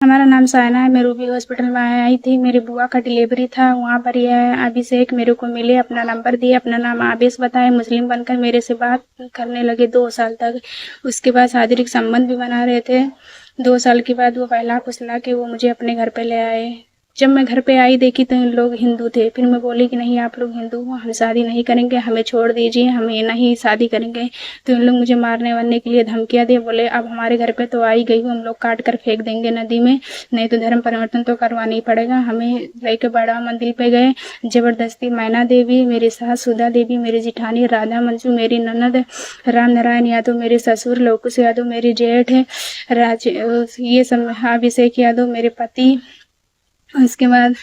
हमारा नाम सायना है। मैं रूबी हॉस्पिटल में आई थी। मेरी बुआ का डिलीवरी था। वहाँ पर यह अभिषेक मेरे को मिले, अपना नंबर दिए, अपना नाम आवेश बताए, मुस्लिम बनकर मेरे से बात करने लगे 2 साल तक। उसके बाद शारीरिक संबंध भी बना रहे थे। 2 साल के बाद वो बहला फुसला के वो मुझे अपने घर पे ले आए। जब मैं घर पे आई देखी तो इन लोग हिंदू थे। फिर मैं बोली कि नहीं, आप लोग हिंदू हो, हम शादी नहीं करेंगे, हमें छोड़ दीजिए, हम ये नहीं शादी करेंगे। तो इन लोग मुझे मारने वारने के लिए धमकियाँ दिए। बोले अब हमारे घर पे तो आई गई हो, हम लोग काट कर फेंक देंगे नदी में, नहीं तो धर्म परिवर्तन तो करवाना ही पड़ेगा। हमें लेके बड़ा मंदिर पे गए। जबरदस्ती मैना देवी, मेरी सास सुधा देवी, मेरी जिठानी राधा मंजू, मेरी ननद राम नारायण यादव, मेरे ससुर लवकुश यादव, मेरी जेठ है राज, ये सब अभिषेक यादव मेरे पति। उसके बाद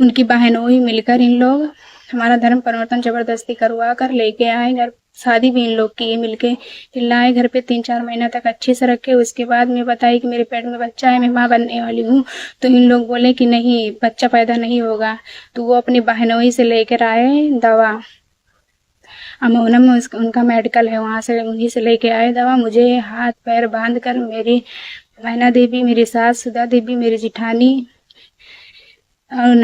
उनकी बहनों ही मिलकर इन लोग हमारा धर्म परिवर्तन जबरदस्ती करवा कर लेके आए घर। शादी भी इन लोग की मिलके। फिर लाए घर पे 3-4 महीना तक अच्छे से रखे। उसके बाद मैं बताई कि मेरे पेट में बच्चा है, मैं माँ बनने वाली हूँ। तो इन लोग बोले कि नहीं, बच्चा पैदा नहीं होगा। तो वो अपनी बहनों ही से लेकर आए दवा। अमोहना में उनका मेडिकल है, वहाँ से उन्हीं से लेके आए दवा। मुझे हाथ पैर बांध कर मेरी मैना देवी, मेरी सास सुधा देवी, मेरी जिठानी और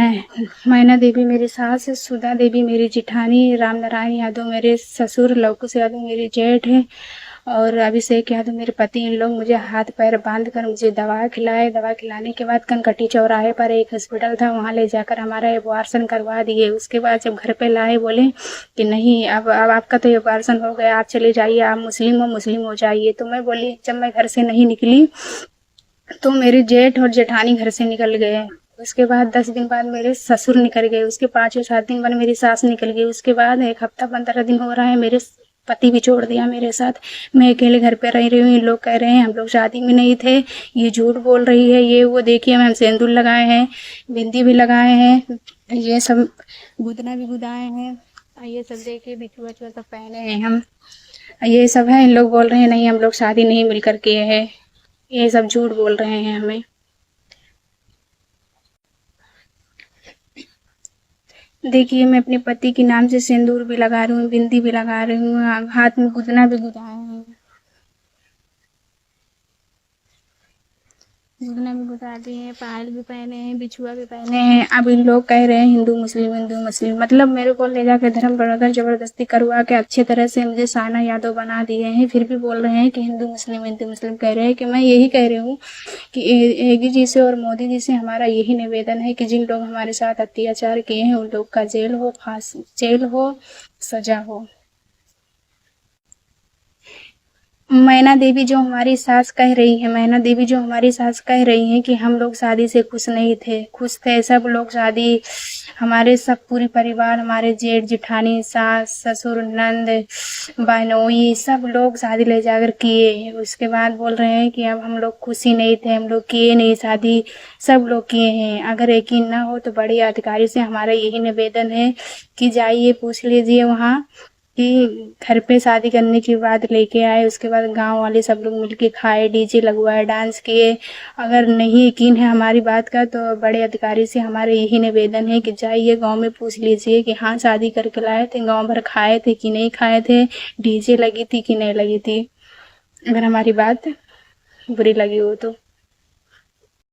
मैना देवी मेरी सास, सुधा देवी मेरी जिठानी, राम नारायण यादव मेरे ससुर, लवकुश यादव मेरी जेठ है और अभिषेक यादव मेरे पति। इन लोग मुझे हाथ पैर बांध कर मुझे दवा खिलाए। दवा खिलाने के बाद कनकटी चौराहे पर एक हॉस्पिटल था, वहाँ ले जाकर हमारा एबॉर्शन करवा दिए। उसके बाद जब घर पे लाए बोले कि नहीं, अब आपका तो एबॉर्शन हो गया, आप चले जाइए, आप मुस्लिम हो जाइए। तो मैं बोली, जब मैं घर से नहीं निकली तो मेरे जेठ और जेठानी घर से निकल गए। उसके बाद 10 दिन बाद मेरे ससुर निकल गए। उसके 5 या 7 दिन बाद मेरी सास निकल गई। उसके बाद 1 हफ्ता 15 दिन हो रहा है, मेरे पति भी छोड़ दिया मेरे साथ। मैं अकेले घर पे रह रही हूँ। ये लोग कह रहे हैं हम लोग शादी में नहीं थे, ये झूठ बोल रही है, ये वो। देखिए हम सिंदूर लगाए हैं, बिंदी भी लगाए हैं, ये सब गुदना भी गुदाए हैं, ये सब देखिए बिछुआ सब पहने हैं हम, ये सब है। इन लोग बोल रहे हैं नहीं, हम लोग शादी नहीं मिलकर किए हैं, ये सब झूठ बोल रहे हैं हमें। देखिए मैं अपने पति के नाम से सिंदूर भी लगा रही हूँ, बिंदी भी लगा रही हूँ, हाथ में गुदना भी गुदाए हैं, गुदना भी गुदा दिए हैं, पायल भी पहने हैं, बिछुआ भी पहने हैं। अब इन लोग कह रहे हैं हिंदू मुस्लिम, मतलब मेरे को ले जाकर धर्म परिवर्तन जबरदस्ती करवा के अच्छे तरह से मुझे साना यादव बना दिए हैं। फिर भी बोल रहे हैं कि हिंदू मुस्लिम कह रहे हैं। कि मैं यही कह रही हूँ कि योगी जी से और मोदी जी से हमारा यही निवेदन है कि जिन लोग हमारे साथ अत्याचार किए हैं उन लोग का जेल हो, सजा हो। मैना देवी जो हमारी सास कह रही है, मैना देवी जो हमारी सास कह रही हैं कि हम लोग शादी से खुश नहीं थे, खुश थे सब लोग। शादी हमारे सब पूरी परिवार, हमारे जेठ जेठानी, सास ससुर, नंद बहनोई, सब लोग शादी ले जाकर किए। उसके बाद बोल रहे हैं कि अब हम लोग खुशी नहीं थे, हम लोग किए नहीं शादी, सब लोग किए हैं। अगर यकीन ना हो तो बड़े अधिकारी से हमारा यही निवेदन है कि जाइए पूछ लीजिए वहाँ कि घर पे शादी करने के बाद लेके आए। उसके बाद गांव वाले सब लोग मिलके खाए, डीजे लगवाए, डांस किए। अगर नहीं यकीन है हमारी बात का तो बड़े अधिकारी से हमारा यही निवेदन है कि जाइए गांव में पूछ लीजिए कि हाँ शादी करके लाए थे, गांव भर खाए थे कि नहीं खाए थे, डीजे लगी थी कि नहीं लगी थी। अगर हमारी बात बुरी लगी हो तो।